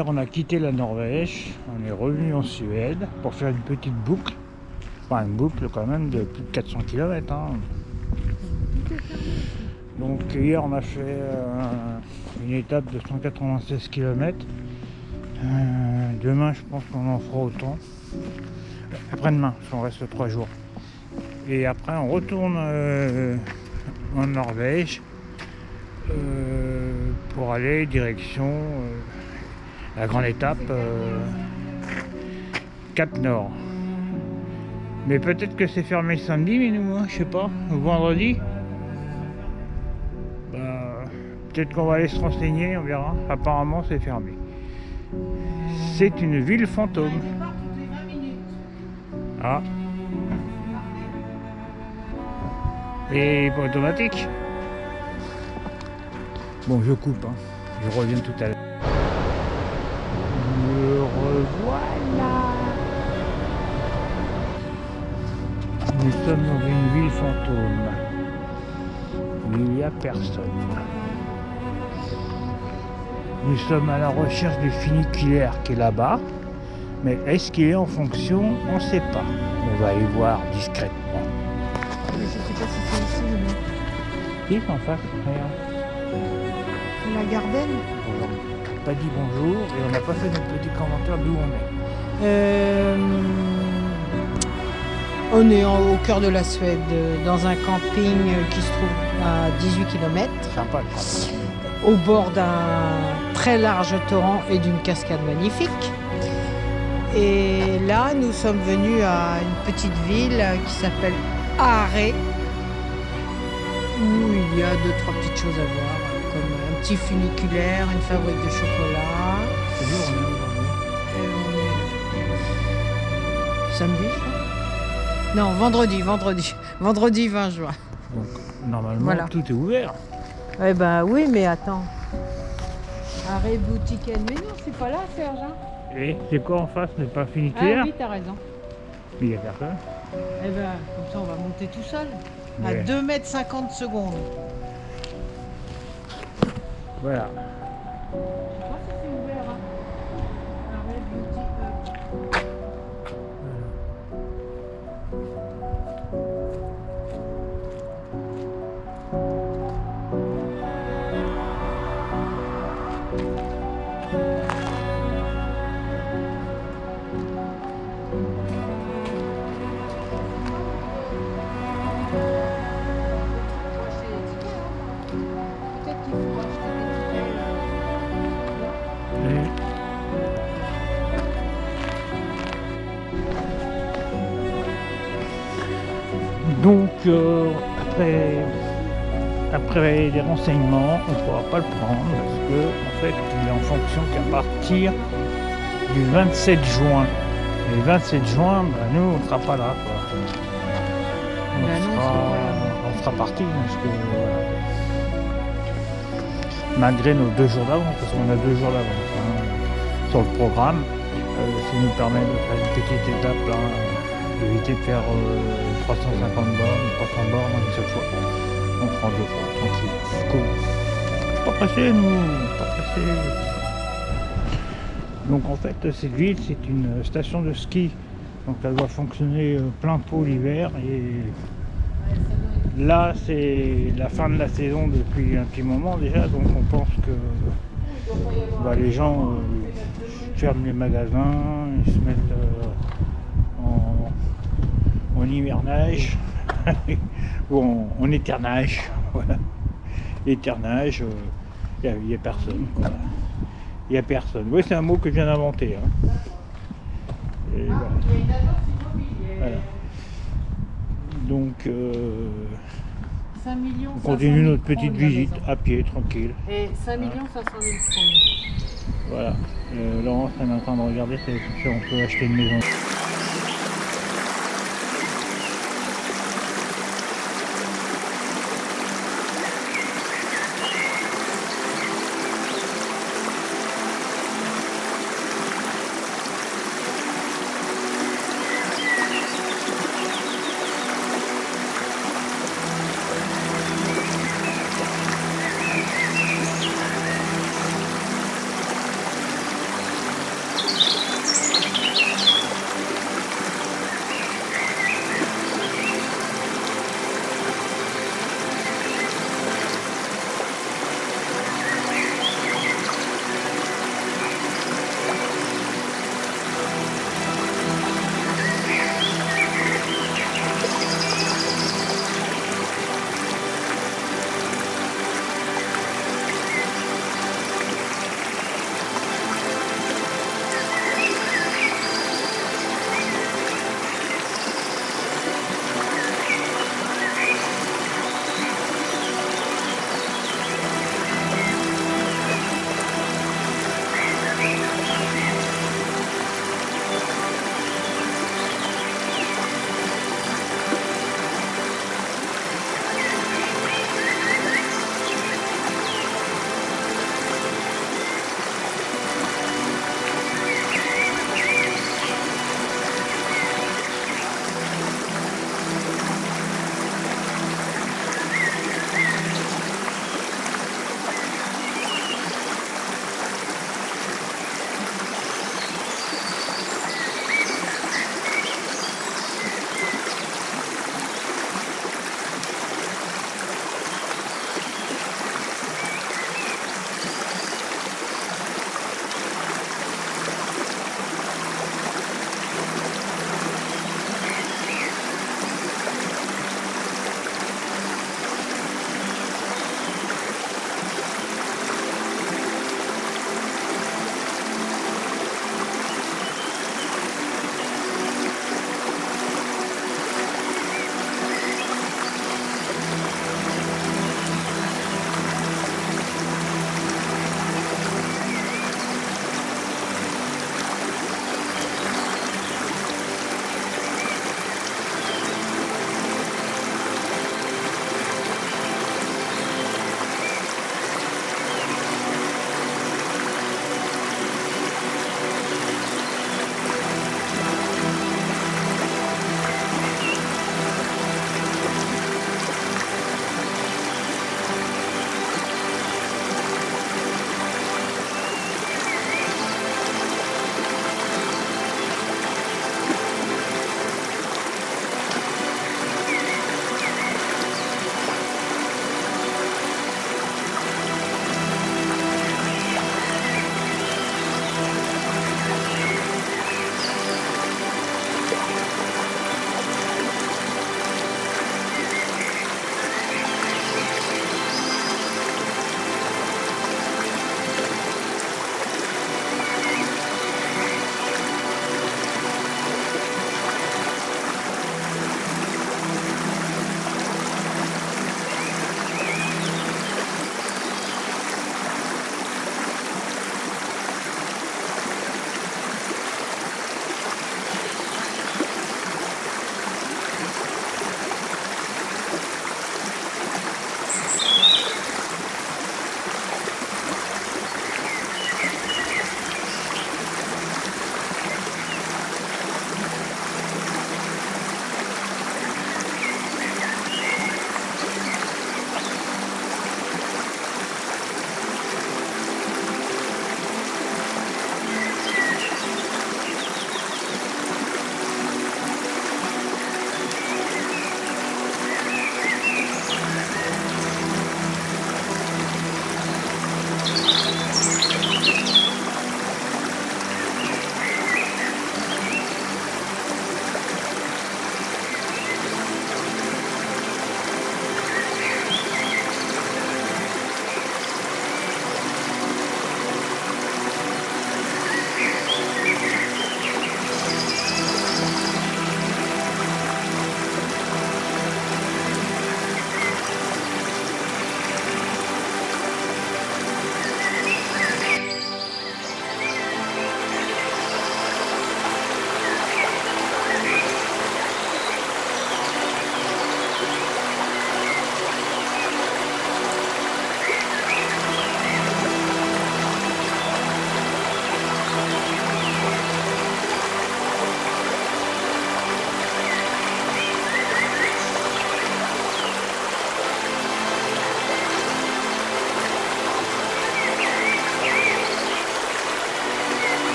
hier, on a quitté la Norvège, on est revenu en Suède pour faire une petite boucle. Enfin, une boucle quand même de plus de 400 km. Hein. Donc hier, on a fait une étape de 196 km. Demain, je pense qu'on en fera autant. Après-demain, parce qu'on reste 3 jours. Et après, on retourne en Norvège pour aller direction la grande étape Cap Nord. Mais peut-être que c'est fermé le samedi, mais nous, je sais pas, ou vendredi. Peut-être qu'on va aller se renseigner, on verra. Apparemment, c'est fermé. C'est une ville fantôme. Ah. Et pas automatique. Bon, je coupe, hein. Je reviens tout à l'heure. Me revoilà. Nous sommes dans une ville fantôme. Il n'y a personne. Nous sommes à la recherche du funiculaire qui est là-bas. Mais est-ce qu'il est en fonction? On ne sait pas. On va aller voir discrètement. Je ne sais pas si c'est ici ou non. Si, en face, regarde. La Garden. On n'a pas dit bonjour et on n'a pas fait notre petit commentaire d'où on est. On est au cœur de la Suède, dans un camping qui se trouve à 18 km, Sympa le camping. au bord d'un très large torrent et d'une cascade magnifique. Et là, nous sommes venus à une petite ville qui s'appelle Aaré, où il y a 2-3 petites choses à voir, comme un petit funiculaire, une fabrique de chocolat. C'est dur, on est aujourd'hui. Samedi, je crois. Non, vendredi 20 juin. Donc, normalement, Voilà. tout est ouvert. Eh ben oui, mais attends. Arrêt boutique. Mais non, c'est pas là, Serge. Hein. Et c'est quoi en face? C'est pas Ah funiculaire? oui, t'as raison. Il y a personne. Eh ben, comme ça, on va monter tout seul. À Ouais. 2 mètres 50 secondes. Voilà. Je sais pas si c'est ouvert. Hein. Arrêt boutique. Peut-être qu'il faut acheter des tickets. Et- Donc, après les renseignements, on ne pourra pas le prendre parce que, en fait, il est en fonction qu'à partir du 27 juin. Et le 27 juin, nous, on ne sera pas là. Quoi. On sera parti parce que, voilà. Malgré nos 2 jours d'avance, parce qu'on a 2 jours d'avance sur le programme, ça nous permet de faire une petite étape là, d'éviter de faire 350 bornes, 300 bornes une seule fois. On prend 2 fois, tranquille. Cool. Pas pressé, nous, pas pressé. Donc en fait, cette ville, c'est une station de ski. Donc elle doit fonctionner plein pot l'hiver. Et là, c'est la fin de la saison depuis un petit moment déjà. Donc on pense que les gens ferment les magasins, ils se mettent en hivernage ou en éternage. Voilà. Éternage, il n'y a personne. Quoi. Il n'y a personne. Oui, c'est un mot que je viens d'inventer. Hein. Et voilà. Voilà. Donc, 5 millions on continue notre petite visite à pied, tranquille. Et 5 millions 500 000 francs. Voilà. Laurence est en train de regarder si on peut acheter une maison.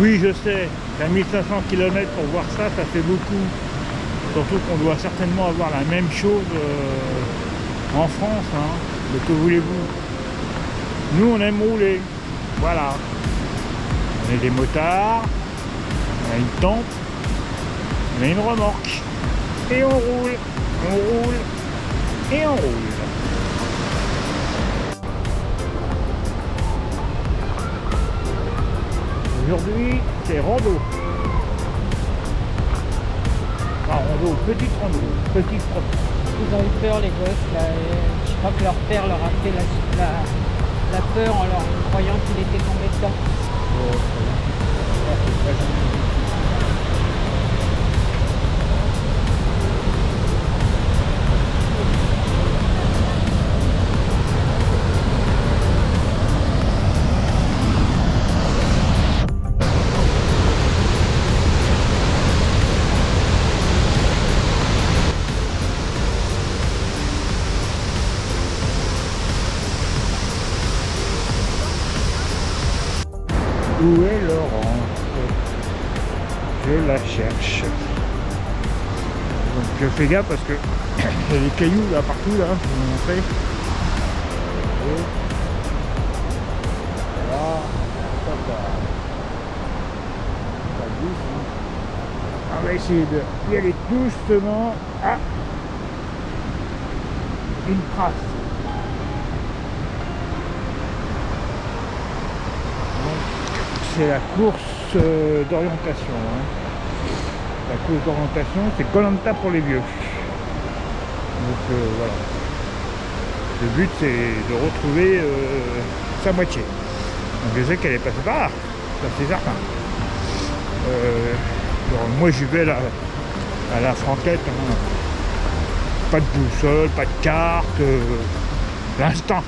Oui, je sais, à 1500 km pour voir ça, ça fait beaucoup. Surtout qu'on doit certainement avoir la même chose en France, hein. Mais que voulez-vous? Nous, on aime rouler. Voilà. On est des motards, on a une tente, on a une remorque. Et on roule, et on roule. Aujourd'hui, c'est rando. Enfin, rando, petite rando, petite promenade. Ils ont eu peur les gosses là. Je crois que leur père leur a fait la peur en leur croyant qu'il était tombé dedans. Où est Laurent? Je la cherche. Donc je fais gaffe parce que il y a des cailloux là partout là, je vais vous montrer. Et voilà, ça glisse, hein. On va essayer d'y aller doucement. Ah, une trace. C'est la course d'orientation. Hein. La course d'orientation, c'est Koh-Lanta pour les vieux. Donc voilà. Le but, c'est de retrouver sa moitié. Donc je sais qu'elle est passée par là, ça c'est certain. Alors, moi, j'y vais là, à la franquette. Hein. Pas de boussole, pas de carte. L'instant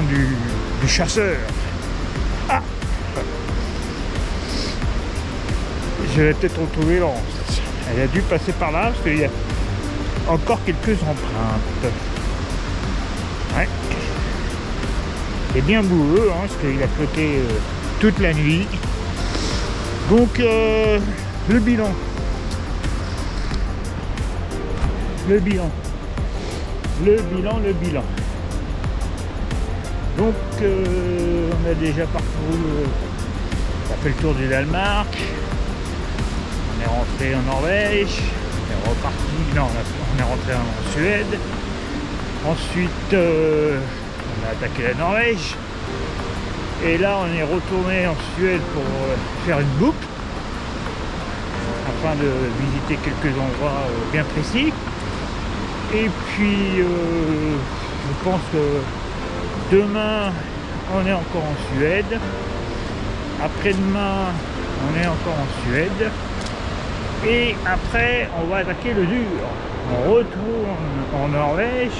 du chasseur. Ah, je vais peut-être retrouver Laurence. Elle a dû passer par là parce qu'il y a encore quelques empreintes. Ouais. C'est bien boueux hein, parce qu'il a flotté toute la nuit. Donc le bilan. Donc on a déjà parcouru, on a fait le tour du Danemark, on est rentré en Norvège, on est reparti, non on est rentré en Suède, ensuite on a attaqué la Norvège, et là on est retourné en Suède pour faire une boucle, afin de visiter quelques endroits bien précis, et puis je pense que demain, on est encore en Suède. Après-demain, on est encore en Suède. Et après, on va attaquer le dur. On retourne en Norvège.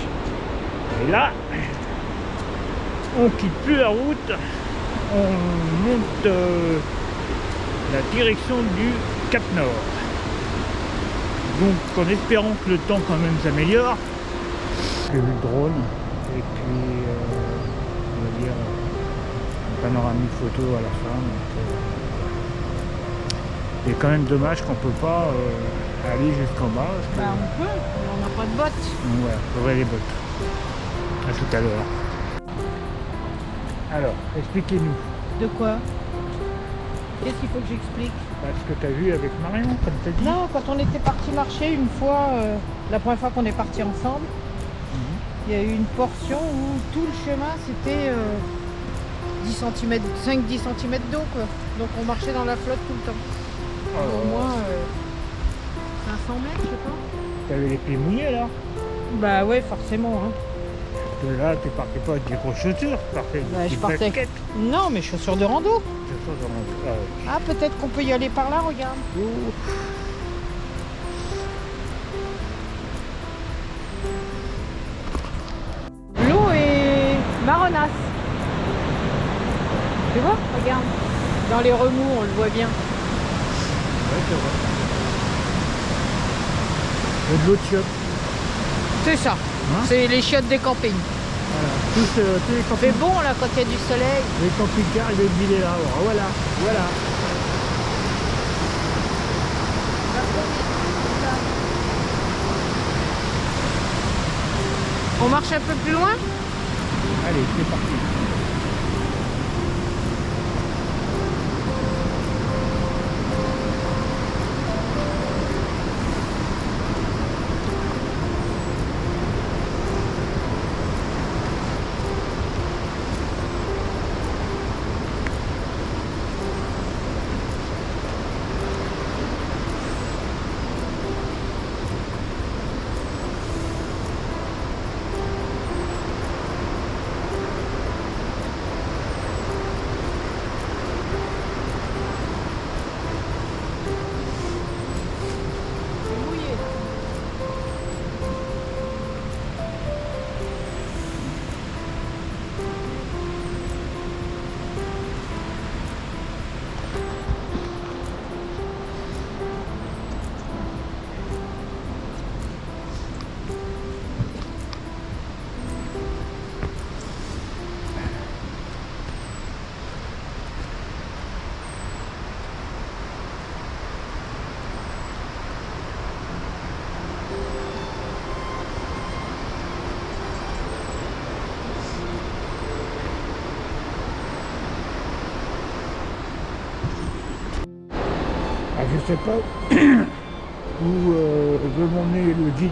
Et là, on quitte plus la route. On monte la direction du Cap Nord. Donc, en espérant que le temps quand même s'améliore. J'ai vu le drone. Et puis, on va dire, un panoramique photo à la fin. Il est quand même dommage qu'on ne peut pas aller jusqu'en bas. Bah on peut, mais on n'a pas de bottes. Ouais, il faudrait les bottes. À tout à l'heure. Alors, expliquez-nous. De quoi? Qu'est-ce qu'il faut que j'explique? Ce que tu as vu avec Marion, comme tu as dit. Non, quand on était parti marcher une fois, la première fois qu'on est parti ensemble, il y a eu une portion où tout le chemin c'était 10 cm, 5-10 cm d'eau quoi. Donc on marchait dans la flotte tout le temps. Au moins 500 mètres je sais pas. T'avais les pieds mouillés là? Bah ouais forcément hein. Parce que là tu partais pas avec des grosses chaussures, tu partais Bah, avec je des partais avec... baskets. Non mais chaussures de rando. Chaussures de rando. Ah, ouais. Ah peut-être qu'on peut y aller par là, regarde. Ouf. L'eau est marronasse. Tu vois? Regarde. Dans les remous, on le voit bien. Ouais, c'est vrai. Et de l'eau de chiottes. C'est ça. Hein? C'est les chiottes des campings. Voilà. Tous les Ça fait bon là quand il y a du soleil. les camping-cars, ils viennent vider là. Voilà, voilà. On marche un peu plus loin? Allez, c'est parti. C'est mouillé. Ah, je sais pas où veut m'emmener le guide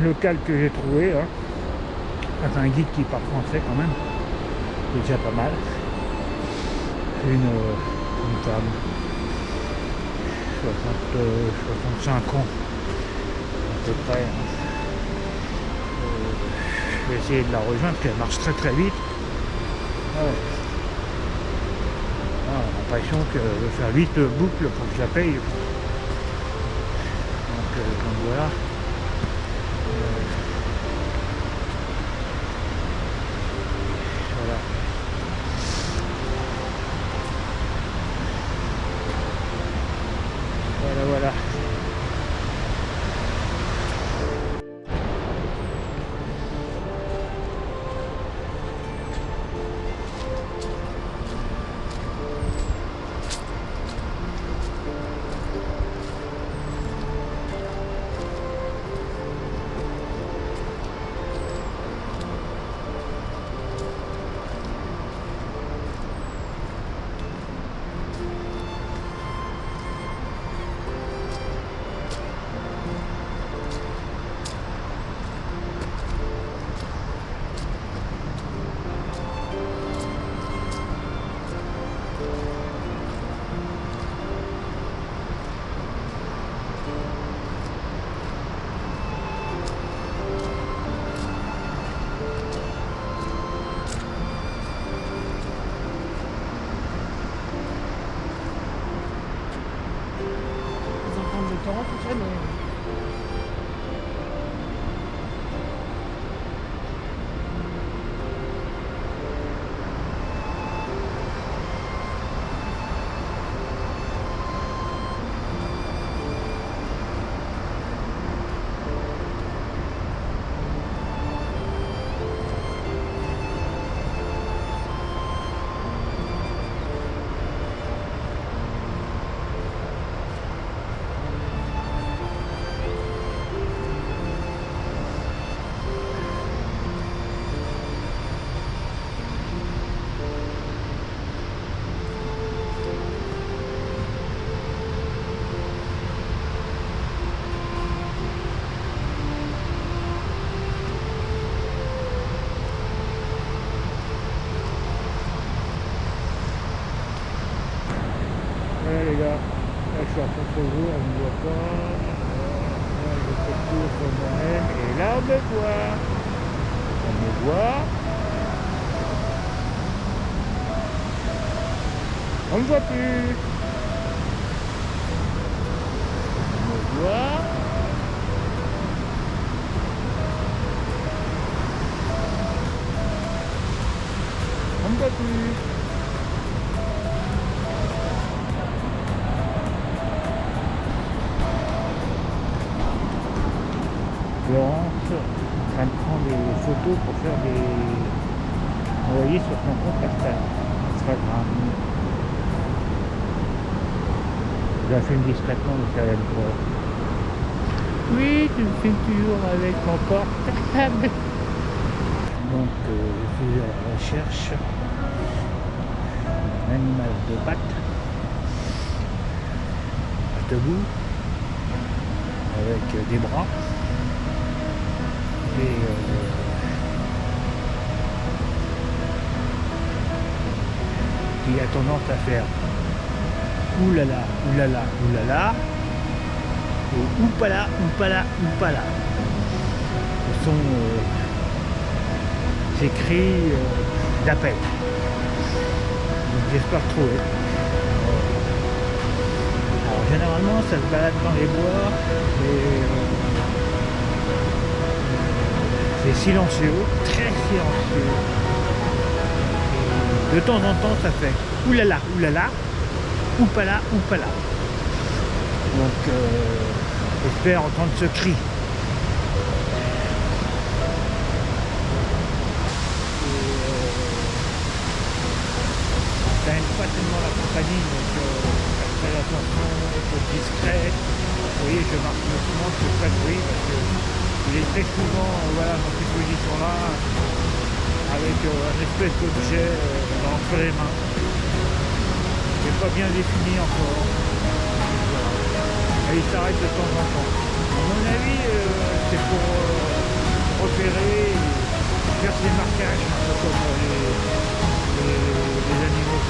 local que j'ai trouvé. Hein. Enfin, un guide qui parle français quand même. C'est déjà pas mal. Une femme, 65 ans à peu près. Hein. Je vais essayer de la rejoindre parce qu'elle marche très très vite. Ouais. Ah, on a l'impression que je vais faire 8 boucles pour que je la paye. Donc voilà. Voilà. Voilà, voilà. Ils entendent le torrent tout ça, mais... Voilà les gars, là je suis en contre-jour, on ne me voit pas. Là je fais le tour sur moi-même et là on me voit. On me voit. On me voit plus. On me voit. On me voit plus. Laurence en train de prendre des photos pour faire des envoyer sur son compte Instagram. Je la filme discrètement, mais ça aime pas. Oui, tu me filmes toujours avec mon portable. Donc je suis à la recherche d'un animal de pattes, debout, avec des bras et qui a tendance à faire oulala, oulala, oulala, ou oupala, oupala, oupala. Ce sont ces cris d'appel. Donc j'espère trouver. Alors généralement ça se balade dans les bois et c'est silencieux, très silencieux. Et de temps en temps ça fait oulala, oulala, oupala, oupala. Donc j'espère entendre ce cri. Ça n'aime pas tellement la compagnie, donc faites attention, il faut être discret. Vous voyez, je marque doucement, je fais pas de bruit parce qu'il est très souvent voilà, dans cette position-là, avec un espèce d'objet entre les mains. C'est pas bien défini encore. Et il s'arrête de temps en temps. À mon avis, c'est pour repérer, faire des marquages, un peu comme les animaux.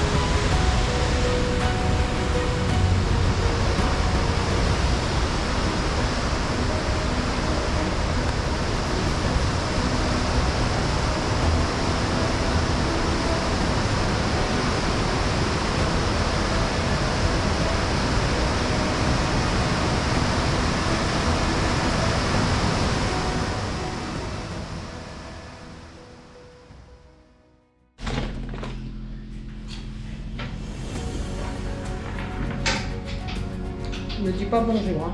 Ne dis pas bonjour. Hein.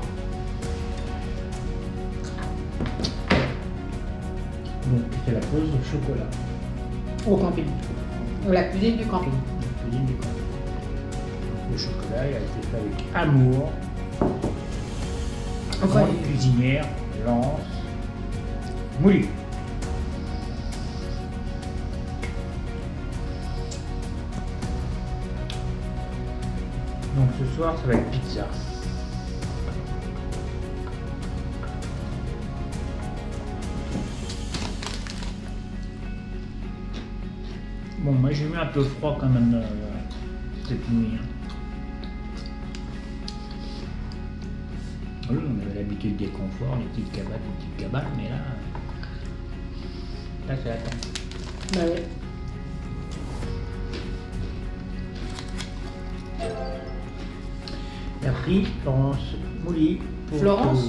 Donc c'est la pause au chocolat. Au camping. La cuisine du camping. La cuisine du camping. Donc, le chocolat il a été fait avec amour. Enfin, Grande cuisinière, Lance, Mouli. Donc ce soir ça va être pizza. Bon, moi j'ai eu un peu froid quand même cette nuit. Oui, on avait l'habitude des conforts, les petites cabanes, mais là c'est la tente. bah ouais. Merci Florence Mouli pour Florence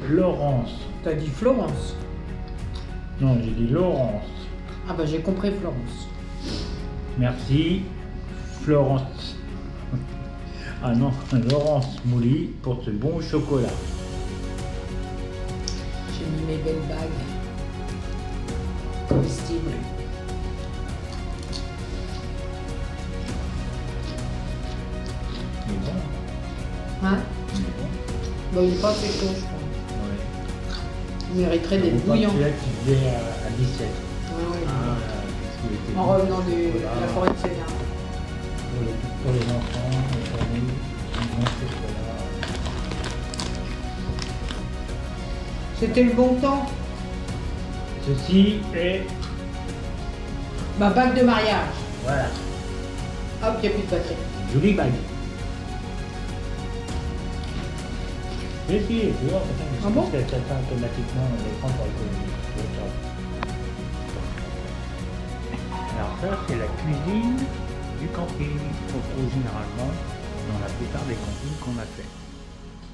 Laurence. T'as dit Florence. Non, j'ai dit Laurence. Ah bah j'ai compris Florence. Merci Florence. Ah non, Laurence Mouli pour ce bon chocolat. J'ai mis mes belles bagues comestibles. Il est bon. Hein? Il est bon. Bah il est pas assez chaud je crois. Ouais. Il mériterait d'être bouillant. Celui-là qui faisait à 17. Ouais, ouais. Parce qu'il était En bon. revenant de Voilà. la forêt de Sénat. Pour les enfants, les familles, un bon chocolat. C'était le bon temps. Ceci est... Ma bague de mariage. Voilà, Hop, il n'y a plus de batterie. jolie bague. Et si, tu vois, Ah bon? ça s'atteint automatiquement l'écran pour économiser. Alors ça, c'est la cuisine du camping qu'on trouve généralement dans la plupart des campings qu'on a fait.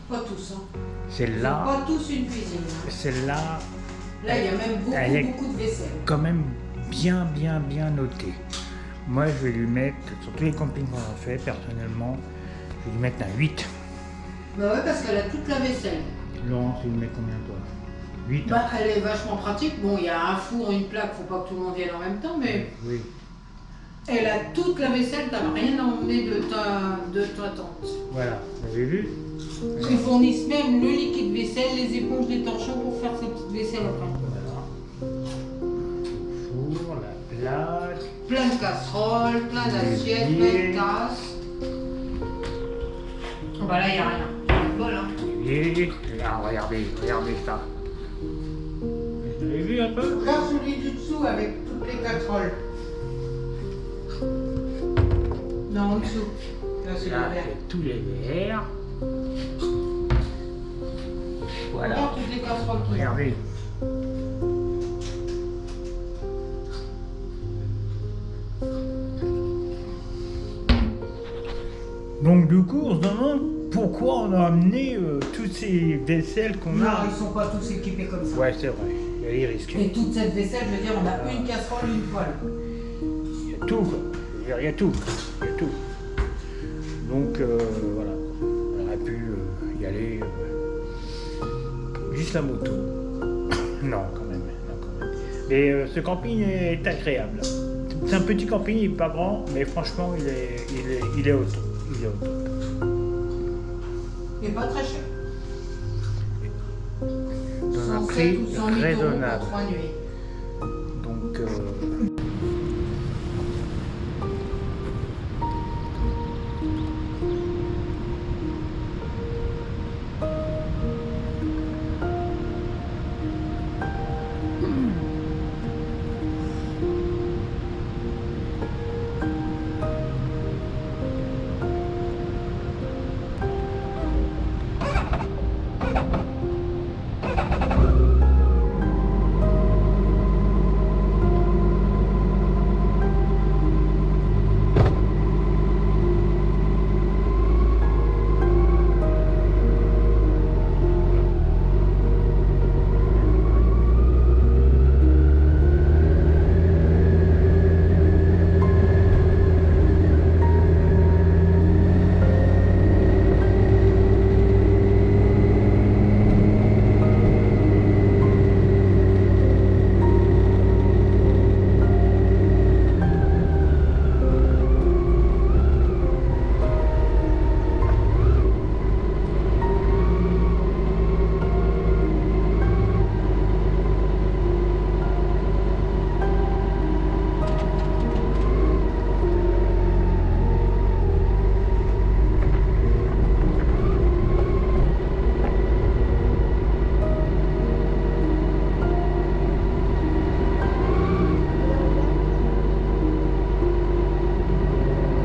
Pas tous, hein. Celle-là, Pas tous une cuisine. Hein. celle-là, Là, il y a même Elle est- beaucoup de vaisselle. quand même bien notée. Moi, je vais lui mettre, sur tous les campings qu'on a fait, personnellement, je vais lui mettre un 8. Bah ouais, parce qu'elle a toute la vaisselle. Laurence, tu lui mets combien toi? 8 ans. Bah, elle est vachement pratique. Bon, il y a un four, une plaque, faut pas que tout le monde vienne en même temps, mais Oui. elle a toute la vaisselle, t'as rien à emmener de ta tante. Voilà, vous avez vu? Ils fournissent même le liquide vaisselle, les éponges, les torchons pour faire sa petite vaisselle après. Voilà. Four, la plaque. Plein de casseroles, plein d'assiettes, plein de tasses. Oh bah là, il n'y a rien. Pas de bol, hein. Et là, regardez ça. Vous avez vu un peu? Regarde celui du dessous avec toutes les casseroles. Non, en dessous. Là, c'est Là, le verre. c'est tous les verres. Voilà. Regarde toutes les casseroles qu'il y a. Regardez. Donc du coup, on se demande pourquoi on a amené toutes ces vaisselles qu'on Non, a. ils sont pas tous équipés comme ça. Ouais, c'est vrai. Il y a des risques. Et toute cette vaisselle, je veux dire, on a une casserole, une poêle. Il y a tout, quoi. Je veux dire, il y a tout. Il y a tout. Donc voilà. On aurait pu y aller. Juste la moto. Non, quand même. Mais ce camping est agréable. C'est un petit camping, il n'est pas grand, mais franchement, il est au top. Il est au top. Et pas très cher. Dans un 107 prix ou 108 € raisonnable. pour 3 nuits.